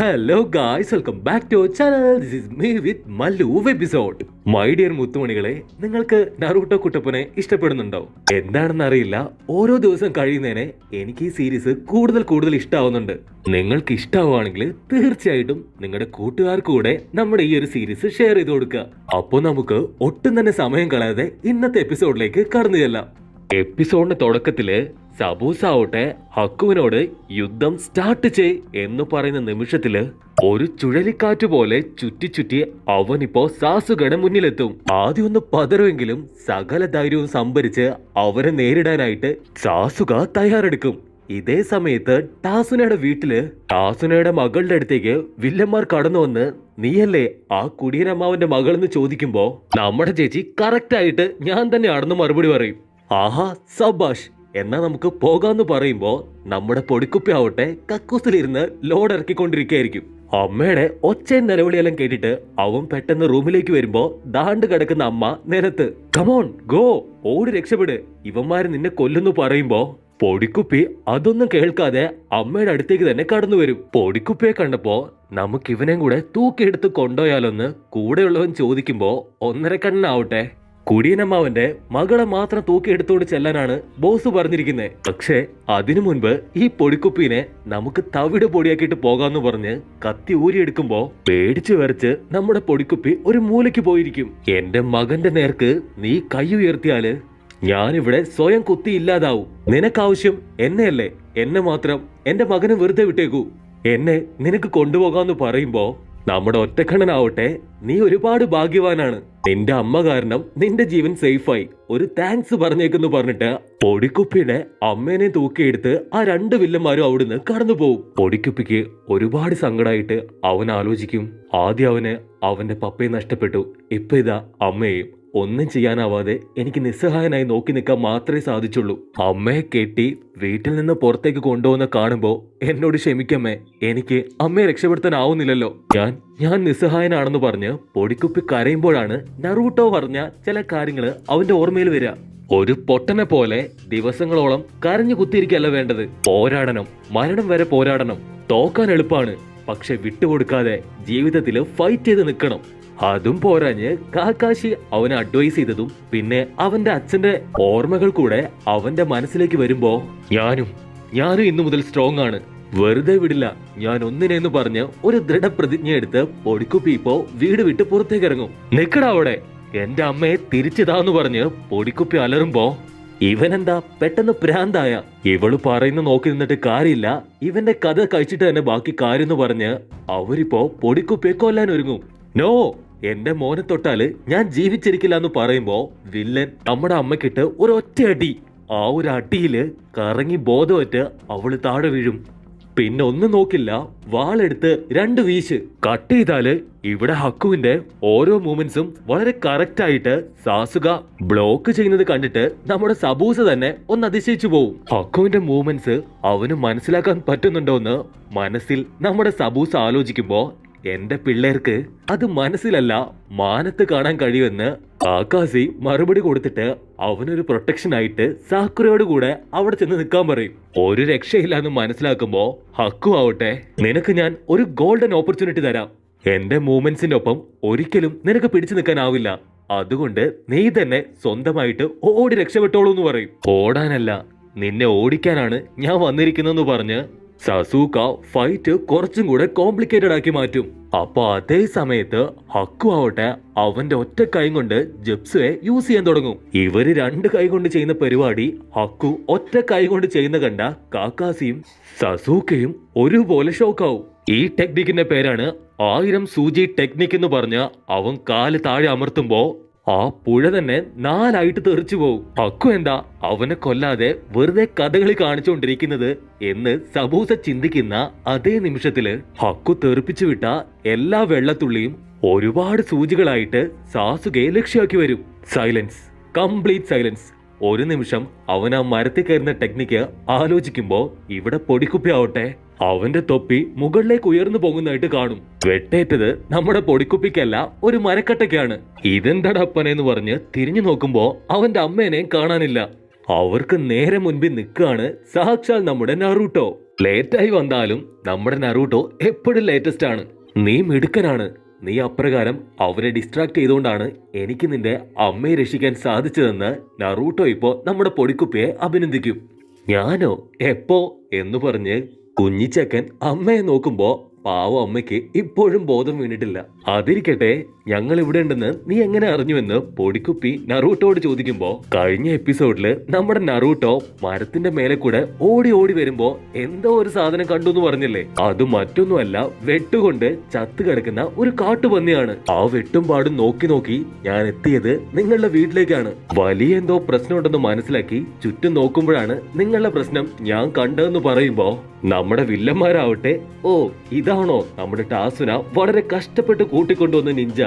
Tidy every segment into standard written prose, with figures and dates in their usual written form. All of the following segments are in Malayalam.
Hello guys, welcome back to channel. This is me with Mallu episode. My dear മുത്തുമണികളെ, നിങ്ങൾക്ക് നറൂട്ടോ കുട്ടപ്പനെ ഇഷ്ടപ്പെടുന്നുണ്ടോ? എന്താണെന്ന് അറിയില്ല, ഓരോ ദിവസം കഴിയുന്നതിനെ എനിക്ക് ഈ സീരീസ് കൂടുതൽ ഇഷ്ടമാവുന്നുണ്ട്. നിങ്ങൾക്ക് ഇഷ്ടമാവുകയാണെങ്കിൽ തീർച്ചയായിട്ടും നിങ്ങളുടെ കൂട്ടുകാർക്ക് കൂടെ നമ്മുടെ ഈ ഒരു സീരീസ് ഷെയർ ചെയ്ത് കൊടുക്കുക. അപ്പോൾ നമുക്ക് ഒട്ടും തന്നെ സമയം കളയാതെ ഇന്നത്തെ എപ്പിസോഡിലേക്ക് കടന്നു ചെല്ലാം. എപ്പിസോഡിന്റെ തുടക്കത്തില് സബൂസാവട്ടെ ഹക്കുവിനോട് യുദ്ധം സ്റ്റാർട്ട് ചെയ് എന്ന് പറയുന്ന നിമിഷത്തില് ഒരു ചുഴലിക്കാറ്റ് പോലെ ചുറ്റി അവനിപ്പോ സാസുകയുടെ മുന്നിലെത്തും. ആദ്യം ഒന്ന് പതറുമെങ്കിലും സകല ധൈര്യവും സംഭരിച്ച് അവരെ നേരിടാനായിട്ട് സാസുക തയ്യാറെടുക്കും. ഇതേ സമയത്ത് ടാസുനയുടെ വീട്ടില് ടാസുനയുടെ മകളുടെ അടുത്തേക്ക് വില്ലന്മാർ കടന്നു വന്ന് നീയല്ലേ ആ കുടിയനമ്മാവന്റെ മകളെന്ന് ചോദിക്കുമ്പോ നമ്മുടെ ചേച്ചി കറക്റ്റ് ആയിട്ട് ഞാൻ തന്നെയാണെന്ന് മറുപടി പറയും. ആഹാ സബാഷ്, എന്നാ നമുക്ക് പോകാന്ന് പറയുമ്പോ നമ്മുടെ പൊടിക്കുപ്പി ആവട്ടെ കക്കൂസിലിരുന്ന് ലോഡ് ഇറക്കിക്കൊണ്ടിരിക്കുകയായിരിക്കും. അമ്മയുടെ ഒച്ചയും നിലവിളിയെല്ലാം കേട്ടിട്ട് അവൻ പെട്ടെന്ന് റൂമിലേക്ക് വരുമ്പോ ദാണ്ട് കിടക്കുന്ന അമ്മ നിലത്ത്. കമോൺ ഗോ, ഓടി രക്ഷപ്പെട്, ഇവന്മാര് നിന്നെ കൊല്ലുന്നു പറയുമ്പോ പൊടിക്കുപ്പി അതൊന്നും കേൾക്കാതെ അമ്മയുടെ അടുത്തേക്ക് തന്നെ കടന്നു വരും. പൊടിക്കുപ്പിയെ കണ്ടപ്പോ നമുക്ക് ഇവനെയും കൂടെ തൂക്കിയെടുത്ത് കൊണ്ടുപോയാലൊന്ന് കൂടെയുള്ളവൻ ചോദിക്കുമ്പോ ഒന്നരക്കണ്ണനാവട്ടെ കുടിയനമ്മാവന്റെ മകളെ മാത്രം തൂക്കി എടുത്തോണ്ട് ചെല്ലാനാണ് ബോസ് പറഞ്ഞിരിക്കുന്നത്. പക്ഷെ അതിനു മുൻപ് ഈ പൊടിക്കുപ്പീനെ നമുക്ക് തവിട് പൊടിയാക്കിയിട്ട് പോകാന്ന് പറഞ്ഞ് കത്തി ഊരിയെടുക്കുമ്പോ പേടിച്ചു വരച്ച് നമ്മുടെ പൊടിക്കുപ്പി ഒരു മൂലയ്ക്ക് പോയിരിക്കും. എന്റെ മകന്റെ നേർക്ക് നീ കൈ ഉയർത്തിയാല് ഞാനിവിടെ സ്വയം കുത്തി ഇല്ലാതാവും. നിനക്കാവശ്യം എന്നെയല്ലേ? എന്നെ മാത്രം എന്റെ മകനെ വെറുതെ വിട്ടേക്കൂ. എന്നെ നിനക്ക് കൊണ്ടുപോകാന്ന് പറയുമ്പോ നമ്മുടെ ഒറ്റക്കണ്ണനാവട്ടെ നീ ഒരുപാട് ഭാഗ്യവാനാണ്, നിന്റെ അമ്മ കാരണം നിന്റെ ജീവൻ സേഫായി, ഒരു താങ്ക്സ് പറഞ്ഞേക്കെന്ന് പറഞ്ഞിട്ട് പൊടിക്കുപ്പിയുടെ അമ്മേനെ തൂക്കിയെടുത്ത് ആ രണ്ട് വില്ലന്മാരും അവിടുന്ന് കടന്നു പോവും. പൊടിക്കുപ്പിക്ക് ഒരുപാട് സങ്കടമായിട്ട് അവൻ ആലോചിക്കും. ആദ്യം അവന് അവന്റെ പപ്പയെ നഷ്ടപ്പെട്ടു, ഇപ്പൊ ഇതാ അമ്മയെയും. ഒന്നും ചെയ്യാനാവാതെ എനിക്ക് നിസ്സഹായനായി നോക്കി നിൽക്കാൻ മാത്രമേ സാധിച്ചുള്ളൂ. അമ്മയെ കെട്ടി വീട്ടിൽ നിന്ന് പുറത്തേക്ക് കൊണ്ടുപോകുന്ന കാണുമ്പോ എന്നോട് ക്ഷമിക്കമ്മേ, എനിക്ക് അമ്മയെ രക്ഷപ്പെടുത്താനാവുന്നില്ലല്ലോ, ഞാൻ നിസ്സഹായനാണെന്ന് പറഞ്ഞ് പൊടിക്കുപ്പി കരയുമ്പോഴാണ് നറൂട്ടോ പറഞ്ഞ ചില കാര്യങ്ങള് അവന്റെ ഓർമ്മയിൽ വരിക. ഒരു പൊട്ടനെ പോലെ ദിവസങ്ങളോളം കരഞ്ഞു കുത്തിയിരിക്കല്ല വേണ്ടത്, പോരാടണം, മരണം വരെ പോരാടണം. തോക്കാൻ എളുപ്പമാണ്, പക്ഷെ വിട്ടുകൊടുക്കാതെ ജീവിതത്തിൽ ഫൈറ്റ് ചെയ്ത് നിൽക്കണം. അതും പോരാഞ്ഞ് കാക്കാശി അവനെ അഡ്വൈസ് ചെയ്തതും പിന്നെ അവന്റെ അച്ഛന്റെ ഓർമ്മകൾ കൂടെ അവന്റെ മനസ്സിലേക്ക് വരുമ്പോ ഞാനും ഇന്നു മുതൽ സ്ട്രോങ് ആണ്, വെറുതെ വിടില്ല, ഞാൻ ഒന്നിനെന്ന് പറഞ്ഞ് ഒരു ദൃഢപ്രതിജ്ഞ എടുത്ത് പൊടിക്കുപ്പി ഇപ്പോ വീട് വിട്ട് പുറത്തേക്ക് ഇറങ്ങും. നിക്കടാ അവിടെ, എന്റെ അമ്മയെ തിരിച്ചിതാന്ന് പറഞ്ഞ് പൊടിക്കുപ്പി അലറുമ്പോ ഇവനെന്താ പെട്ടെന്ന് പ്രാന്തായ? ഇവള് പറയുന്ന നോക്കി നിന്നിട്ട് കാര്യമില്ല, ഇവന്റെ കഥ കഴിച്ചിട്ട് തന്നെ ബാക്കി കാര്യം എന്ന് പറഞ്ഞ് അവരിപ്പോ പൊടിക്കുപ്പിയെ കൊല്ലാൻ ഒരുങ്ങും. നോ, എന്റെ മോനെ തൊട്ടാല് ഞാൻ ജീവിച്ചിരിക്കില്ല എന്ന് പറയുമ്പോ വില്ലൻ നമ്മുടെ അമ്മക്കിട്ട് ഒരു ഒറ്റ അടി. ആ ഒരു അടിയില് കറങ്ങി ബോധമറ്റ് അവള് താഴെ വീഴും. പിന്നെ ഒന്നും നോക്കില്ല, വാളെടുത്ത് രണ്ട് വീശ് കട്ട് ചെയ്താല് ഇവിടെ ഹക്കുവിന്റെ ഓരോ മൂവ്മെന്റ്സും വളരെ കറക്റ്റ് ആയിട്ട് സാസുക ബ്ലോക്ക് ചെയ്യുന്നത് കണ്ടിട്ട് നമ്മുടെ സബൂസ തന്നെ ഒന്ന് അതിശയിച്ചു പോവും. ഹക്കുവിന്റെ മൂവ്മെന്റ്സ് അവന് മനസ്സിലാക്കാൻ പറ്റുന്നുണ്ടോന്ന് മനസ്സിൽ നമ്മുടെ സബൂസ ആലോചിക്കുമ്പോ എന്റെ പിള്ളേർക്ക് അത് മനസ്സിലല്ല മാനത്ത് കാണാൻ കഴിയുമെന്ന് കാക്കാസി മറുപടി കൊടുത്തിട്ട് അവനൊരു പ്രൊട്ടക്ഷൻ ആയിട്ട് സാക്കുറയോട് കൂടെ അവിടെ ചെന്ന് നിൽക്കാൻ പറയും. ഒരു രക്ഷയില്ലാന്ന് മനസ്സിലാക്കുമ്പോ ഹക്കു ആവട്ടെ നിനക്ക് ഞാൻ ഒരു ഗോൾഡൻ ഓപ്പർച്യൂണിറ്റി തരാം, എന്റെ മൂവ്മെന്റ്സിന്റെ ഒപ്പം ഒരിക്കലും നിനക്ക് പിടിച്ചു നിൽക്കാനാവില്ല, അതുകൊണ്ട് നീ തന്നെ സ്വന്തമായിട്ട് ഓടി രക്ഷപ്പെട്ടോളൂ എന്ന് പറയും. ഓടാനല്ല, നിന്നെ ഓടിക്കാനാണ് ഞാൻ വന്നിരിക്കുന്നെന്ന് പറഞ്ഞ് സസൂക്ക ഫൈറ്റ് കുറച്ചും കൂടെ കോംപ്ലിക്കേറ്റഡ് ആക്കി മാറ്റും. അപ്പൊ അതേ സമയത്ത് ഹക്കു ആവട്ടെ അവന്റെ ഒറ്റ കൈ കൊണ്ട് ജെപ്സുയെ യൂസ് ചെയ്യാൻ തുടങ്ങും. ഇവര് രണ്ട് കൈ കൊണ്ട് ചെയ്യുന്ന പരിപാടി ഹക്കു ഒറ്റ കൈ കൊണ്ട് ചെയ്യുന്ന കണ്ട കാക്കാസിയും സസൂക്കയും ഒരുപോലെ ഷോക്കാവും. ഈ ടെക്നിക്കിന്റെ പേരാണ് 1000 സൂചി ടെക്നിക് എന്ന് പറഞ്ഞ അവൻ കാല് താഴെ അമർത്തുമ്പോ ആ പുഴ തന്നെ 4 തെറിച്ചു പോവും. ഹക്കു എന്താ അവനെ കൊല്ലാതെ വെറുതെ കഥകളി കാണിച്ചുകൊണ്ടിരിക്കുന്നത് എന്ന് സബൂസ ചിന്തിക്കുന്ന അതേ നിമിഷത്തില് ഹക്കു തെറിപ്പിച്ചു വിട്ട എല്ലാ വെള്ളത്തുള്ളിയും ഒരുപാട് സൂചികളായിട്ട് സാസുകയെ ലക്ഷ്യമാക്കി വരും. Silence, complete silence. ഒരു നിമിഷം അവൻ ആ മരത്തിൽ കയറുന്ന ടെക്നിക്ക് ആലോചിക്കുമ്പോ ഇവിടെ പൊടിക്കുപ്പി ആവട്ടെ അവന്റെ തൊപ്പി മുകളിലേക്ക് ഉയർന്നു പോകുന്നതായിട്ട് കാണും. വെട്ടേറ്റത് നമ്മുടെ പൊടിക്കുപ്പിക്കല്ല, ഒരു മരക്കട്ടയ്ക്കാണ്. ഇതെന്താടപ്പനെന്ന് പറഞ്ഞ് തിരിഞ്ഞു നോക്കുമ്പോ അവന്റെ അമ്മേനെയും കാണാനില്ല. അവർക്ക് നേരെ മുൻപിൽ നിൽക്കുകയാണ് സാക്ഷാൽ നമ്മുടെ നറൂട്ടോ. ലേറ്റായി വന്നാലും നമ്മുടെ നറൂട്ടോ എപ്പോഴും ലേറ്റസ്റ്റ് ആണ്. നീ മിടുക്കനാണ്. നീ അപ്രകാരം അവരെ ഡിസ്ട്രാക്ട് ചെയ്തുകൊണ്ടാണ് എനിക്ക് നിന്റെ അമ്മയെ രക്ഷിക്കാൻ സാധിച്ചതെന്ന് നറൂട്ടോ ഇപ്പോ നമ്മുടെ പൊടിക്കുപ്പിയെ അഭിനന്ദിക്കും. ഞാനോ എപ്പോ എന്ന് പറഞ്ഞ് കുഞ്ഞിച്ചക്കൻ അമ്മയെ നോക്കുമ്പോ പാവം അമ്മയ്ക്ക് ഇപ്പോഴും ബോധം വീണിട്ടില്ല. അതിരിക്കട്ടെ, ഞങ്ങൾ ഇവിടെ ഉണ്ടെന്ന് നീ എങ്ങനെ അറിഞ്ഞുവെന്ന് പൊടിക്കുപ്പി നറൂട്ടോട് ചോദിക്കുമ്പോ, കഴിഞ്ഞ എപ്പിസോഡില് നമ്മുടെ നറൂട്ടോ മരത്തിന്റെ മേലെ കൂടെ ഓടി ഓടി വരുമ്പോ എന്തോ ഒരു സാധനം കണ്ടു എന്ന് പറഞ്ഞില്ലേ? അത് മറ്റൊന്നുമല്ല, വെട്ടുകൊണ്ട് ചത്തു കിടക്കുന്ന ഒരു കാട്ടുപന്നിയാണ്. ആ വെട്ടും പാടും നോക്കി നോക്കി ഞാൻ എത്തിയത് നിങ്ങളുടെ വീട്ടിലേക്കാണ്. വലിയ എന്തോ പ്രശ്നമുണ്ടെന്ന് മനസ്സിലാക്കി ചുറ്റും നോക്കുമ്പോഴാണ് നിങ്ങളുടെ പ്രശ്നം ഞാൻ കണ്ടതെന്ന് പറയുമ്പോ നമ്മുടെ വില്ലന്മാരാവട്ടെ, ഓ ഇതാണോ നമ്മുടെ ടാസുന വളരെ കഷ്ടപ്പെട്ട് കൂട്ടിക്കൊണ്ടുവന്ന നിഞ്ച,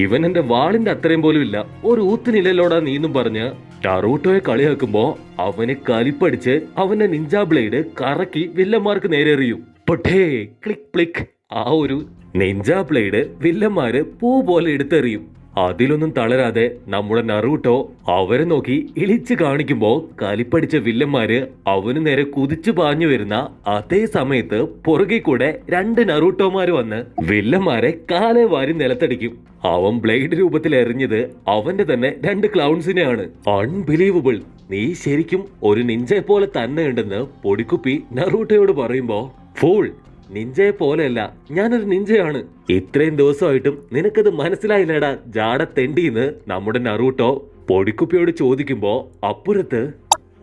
ഇവൻ എന്റെ വാളിന്റെ അത്രയും പോലും ഇല്ല, ഒരു ഊത്തിനില്ലല്ലോടാ നീന്നും പറഞ്ഞ് നറൂട്ടോയെ കളിയാക്കുമ്പോ അവനെ കലിപ്പടിച്ച് അവന്റെ നിഞ്ച ബ്ലേഡ് കറക്കി വില്ലന്മാർക്ക് നേരെ എറിയും. പൊട്ടേ ക്ലിക്ക് ക്ലിക്ക്. ആ ഒരു നിഞ്ച ബ്ലേഡ് വില്ലന്മാര് പൂ പോലെ എടുത്തെറിയും. അതിലൊന്നും തളരാതെ നമ്മുടെ നറൂട്ടോ അവരെ നോക്കി ഇളിച്ചു കാണിക്കുമ്പോ കലിപ്പടിച്ച വില്ലന്മാര് അവന് നേരെ കുതിച്ചു പാഞ്ഞു വരുന്ന അതേ സമയത്ത് പുറകെ കൂടെ 2 നറൂട്ടോമാര് വന്ന് വില്ലന്മാരെ കാലെ വാരി നിലത്തടിക്കും. അവൻ ബ്ലേഡ് രൂപത്തിൽ എറിഞ്ഞത് അവന്റെ തന്നെ 2 ക്ലൗൺസിനെയാണ്. അൺബിലീവബിൾ, നീ ശരിക്കും ഒരു നിഞ്ചയെ പോലെ തന്നെ ഉണ്ടെന്ന് പൊടിക്കുപ്പി നറൂട്ടോയോട് പറയുമ്പോ, ഫൂൾ, നിഞ്ചയെ പോലെയല്ല, ഞാനൊരു നിഞ്ചയാണ്. ഇത്രയും ദിവസമായിട്ടും നിനക്കത് മനസ്സിലായില്ലടാ ജാട തെണ്ടിന്ന് നമ്മുടെ നറൂട്ടോ പൊടിക്കുപ്പിയോട് ചോദിക്കുമ്പോ, അപ്പുറത്ത്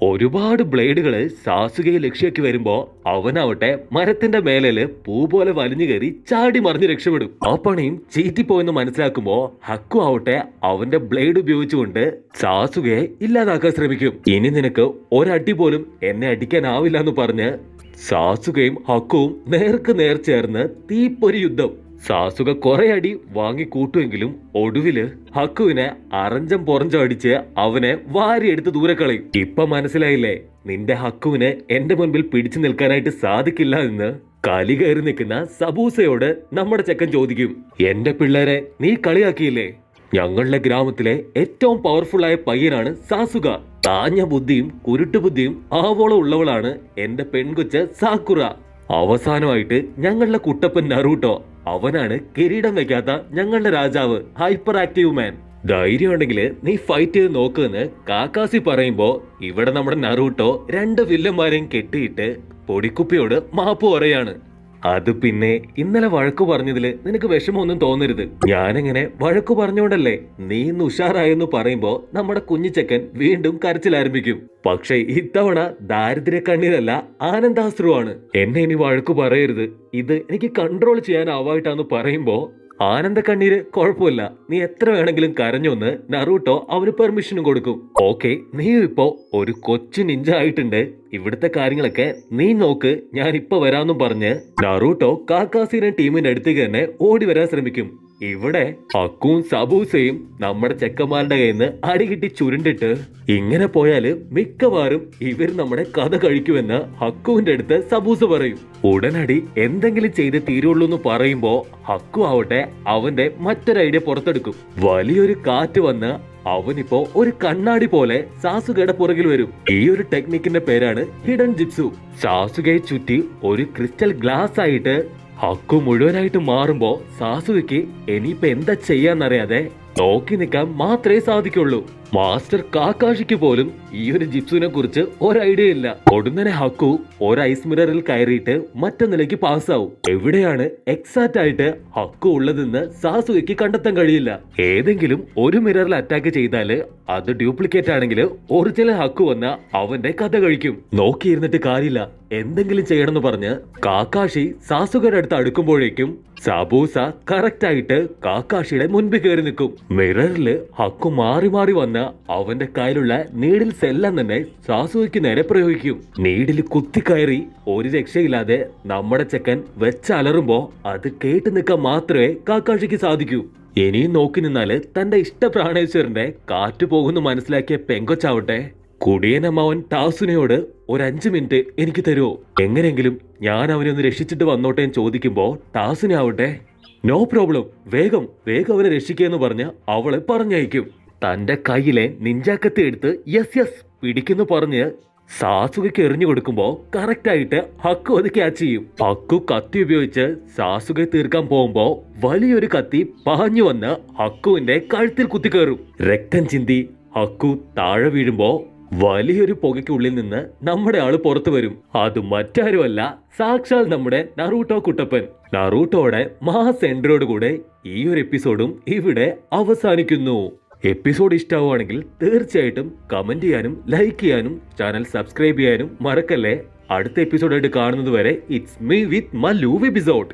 ഒരുപാട് ബ്ലേഡുകള് സാസുകയെ ലക്ഷ്യമാക്കി വരുമ്പോ അവനാവട്ടെ മരത്തിന്റെ മേലേല് പൂ പോലെ വലിഞ്ഞു കയറി ചാടി മറിഞ്ഞ് രക്ഷപ്പെടും. ആ പണിയും ചീറ്റിപ്പോയെന്ന് മനസ്സിലാക്കുമ്പോ ഹക്കു ആവട്ടെ അവന്റെ ബ്ലേഡ് ഉപയോഗിച്ചുകൊണ്ട് സാസുകയെ ഇല്ലാതാക്കാൻ ശ്രമിക്കും. ഇനി നിനക്ക് ഒരടി പോലും എന്നെ അടിക്കാനാവില്ല എന്ന് പറഞ്ഞ് സാസുകയും ഹക്കുവും നേർക്ക് നേർ ചേർന്ന് തീപ്പൊരി യുദ്ധം. സാസുക കുറെ അടി വാങ്ങി കൂട്ടുമെങ്കിലും ഒടുവില് ഹക്കുവിനെ അറഞ്ചം പൊറഞ്ചം അടിച്ച് അവനെ വാരിയെടുത്ത് ദൂരെ കളയും. ഇപ്പൊ മനസ്സിലായില്ലേ, നിന്റെ ഹക്കുവിന് എന്റെ മുൻപിൽ പിടിച്ചു നിൽക്കാനായിട്ട് സാധിക്കില്ല എന്ന് കലി കയറി നിൽക്കുന്ന സബൂസയോട് നമ്മുടെ ചെക്കൻ ചോദിക്കും. എന്റെ പിള്ളേരെ നീ കളിയാക്കിയില്ലേ? ഞങ്ങളുടെ ഗ്രാമത്തിലെ ഏറ്റവും പവർഫുൾ ആയ പയ്യനാണ് സാസുക. താഞ്ഞ ബുദ്ധിയും കുരുട്ടുബുദ്ധിയും ആവോളം ഉള്ളവളാണ് എന്റെ പെൺകൊച്ച് സാക്കുറ. അവസാനമായിട്ട് ഞങ്ങളുടെ കുട്ടപ്പൻ നറൂട്ടോ, അവനാണ് കിരീടം വെക്കാത്ത ഞങ്ങളുടെ രാജാവ്, ഹൈപ്പർ ആക്റ്റീവ് മാൻ. ധൈര്യം ഉണ്ടെങ്കിൽ നീ ഫൈറ്റ് ചെയ്ത് നോക്കുമെന്ന് കാക്കാസി പറയുമ്പോ ഇവിടെ നമ്മുടെ നറൂട്ടോ 2 വില്ലന്മാരെയും കെട്ടിയിട്ട് പൊടിക്കുപ്പിയോട് മാപ്പ് പറയാണ്. അത് പിന്നെ ഇന്നലെ വഴക്കു പറഞ്ഞതില് നിനക്ക് വിഷമമൊന്നും തോന്നരുത്. ഞാനെങ്ങനെ വഴക്കു പറഞ്ഞോണ്ടല്ലേ നീ ഇന്ന് ഉഷാറായെന്ന് പറയുമ്പോ നമ്മുടെ കുഞ്ഞിച്ചക്കൻ വീണ്ടും കരച്ചിലാരംഭിക്കും. പക്ഷെ ഇത്തവണ ദാരിദ്ര്യ കണ്ണീരല്ല, ആനന്ദാശ്രുവാണ്. എന്നെ ഇനി വഴക്കു പറയരുത്, ഇത് എനിക്ക് കൺട്രോൾ ചെയ്യാനാവായിട്ടാന്ന് പറയുമ്പോ ആനന്ദ കണ്ണീര് കുഴപ്പമില്ല, നീ എത്ര വേണമെങ്കിലും കരഞ്ഞൊന്ന് നറൂട്ടോ അവന് പെർമിഷനും കൊടുക്കും. ഓക്കെ, നീ ഇപ്പോ ഒരു കൊച്ചു നിഞ്ച ആയിട്ടുണ്ട്, ഇവിടുത്തെ കാര്യങ്ങളൊക്കെ നീ നോക്ക്, ഞാൻ ഇപ്പൊ വരാമെന്നും പറഞ്ഞ് നറൂട്ടോ കാക്കാസിനെ ടീമിന്റെ അടുത്തേക്ക് തന്നെ ഓടി വരാൻ ശ്രമിക്കും. ഇവിടെ ഹക്കുവും സബൂസയും നമ്മുടെ ചെക്കന്മാരുടെ കയ്യിൽ നിന്ന് അടികിട്ടി ചുരുണ്ടിട്ട്, ഇങ്ങനെ പോയാല് മിക്കവാറും ഇവർ നമ്മുടെ കഥ കഴിക്കുമെന്ന് ഹക്കുവിന്റെ അടുത്ത് സബൂസ പറയും. ഉടനടി എന്തെങ്കിലും ചെയ്ത് തീരുള്ളൂ എന്ന് പറയുമ്പോ ഹക്കു ആവട്ടെ അവന്റെ മറ്റൊരു ഐഡിയ പുറത്തെടുക്കും. വലിയൊരു കാറ്റ് വന്ന് അവനിപ്പോ ഒരു കണ്ണാടി പോലെ സാസുകയുടെ പുറകിൽ വരും. ഈ ഒരു ടെക്നിക്കിന്റെ പേരാണ് ഹിഡൻ ജിപ്സു. സാസുകയെ ചുറ്റി ഒരു ക്രിസ്റ്റൽ ഗ്ലാസ് ആയിട്ട് ഹക്കു മുഴുവനായിട്ട് മാറുമ്പോ സാസുകയ്ക്ക് ഇനിയിപ്പോ എന്താ ചെയ്യാന്നറിയാതെ നോക്കി നിൽക്കാൻ മാത്രമേ സാധിക്കുള്ളൂ. മാസ്റ്റർ കാക്കാഷിക്ക് പോലും ഈ ഒരു ജിപ്സുവിനെ കുറിച്ച് ഒരു ഐഡിയ ഇല്ല. ഒടുന്നനെ ഹക്കു ഒരു ഐസ് മിററിൽ കയറിയിട്ട് മറ്റൊന്നിലേക്ക് പാസ്സാവും. എവിടെയാണ് എക്സാക്റ്റ് ആയിട്ട് ഹക്കു ഉള്ളതെന്ന് സാസുകയ്ക്ക് കണ്ടെത്താൻ കഴിയില്ല. ഏതെങ്കിലും ഒരു മിററിൽ അറ്റാക്ക് ചെയ്താല് അത് ഡ്യൂപ്ലിക്കേറ്റ് ആണെങ്കിൽ ഒറിജിനൽ ഹക്കു വന്ന അവന്റെ കഥ കഴിക്കും. നോക്കിയിരുന്നിട്ട് കാര്യമില്ല, എന്തെങ്കിലും ചെയ്യണമെന്ന് പറഞ്ഞ് കാക്കാഷി സാസുകയുടെ അടുത്ത് അടുക്കുമ്പോഴേക്കും സബൂസ കറക്റ്റ് ആയിട്ട് കാക്കാഷിയുടെ മുൻപിൽ കയറി നിൽക്കും. മിററില് ഹക്കു മാറി മാറി വന്ന അവന്റെ കയ്യിലുള്ള നീഡിൽസ് എല്ലാം തന്നെ സാസുകയ്ക്ക് നേരെ പ്രയോഗിക്കും. നീഡിൽ കുത്തിക്കയറി ഒരു രക്ഷയില്ലാതെ നമ്മുടെ ചെക്കൻ വെച്ചലറുമ്പോ അത് കേട്ടു നിൽക്കാൻ മാത്രമേ കാക്കാഷിക്ക് സാധിക്കൂ. ഇനിയും നോക്കി നിന്നാല് തന്റെ ഇഷ്ട പ്രാണേശ്വരന്റെ കാറ്റു പോകുന്നു മനസ്സിലാക്കിയ പെങ്കൊച്ചാവട്ടെ കുടിയനമ്മാവൻ ടാസുനയോട് ഒരു 5 മിനിറ്റ് എനിക്ക് തരുമോ, എങ്ങനെയെങ്കിലും ഞാൻ അവനെ ഒന്ന് രക്ഷിച്ചിട്ട് വന്നോട്ടെ എന്ന് ചോദിക്കുമ്പോ ടാസുന ആവട്ടെ നോ പ്രോബ്ലം, വേഗം വേഗം അവനെ രക്ഷിക്കുക പറഞ്ഞ് അവളെ പറഞ്ഞയക്കും. തന്റെ കയ്യിലെ നിഞ്ചാക്കത്തി എടുത്ത് യെസ് യെസ് പിടിക്കുന്നു പറഞ്ഞ് സാസുകയ്ക്ക് എറിഞ്ഞു കൊടുക്കുമ്പോ കറക്റ്റ് ആയിട്ട് ഹക്കു അത് ക്യാച്ച് ചെയ്യും. ഹക്കു കത്തി ഉപയോഗിച്ച് സാസുകയെ തീർക്കാൻ പോകുമ്പോ വലിയൊരു കത്തി പാഞ്ഞു വന്ന് ഹക്കുവിന്റെ കഴുത്തിൽ കുത്തിക്കേറും. രക്തം ചിന്തി ഹക്കു താഴെ വീഴുമ്പോ വലിയൊരു പുകയ്ക്കുള്ളിൽ നിന്ന് നമ്മുടെ ആള് പുറത്തു വരും. അത് മറ്റാരുമല്ല, സാക്ഷാൽ നമ്മുടെ നറൂട്ടോ കുട്ടപ്പൻ. നറൂട്ടോയുടെ മാസ് എൻട്രിയോട് കൂടെ ഈ ഒരു എപ്പിസോഡും ഇവിടെ അവസാനിക്കുന്നു. എപ്പിസോഡ് ഇഷ്ടമാവുകയാണെങ്കിൽ തീർച്ചയായിട്ടും കമന്റ് ചെയ്യാനും ലൈക്ക് ചെയ്യാനും ചാനൽ സബ്സ്ക്രൈബ് ചെയ്യാനും മറക്കല്ലേ. അടുത്ത എപ്പിസോഡായിട്ട് കാണുന്നത് വരെ it's me with Mallu episode.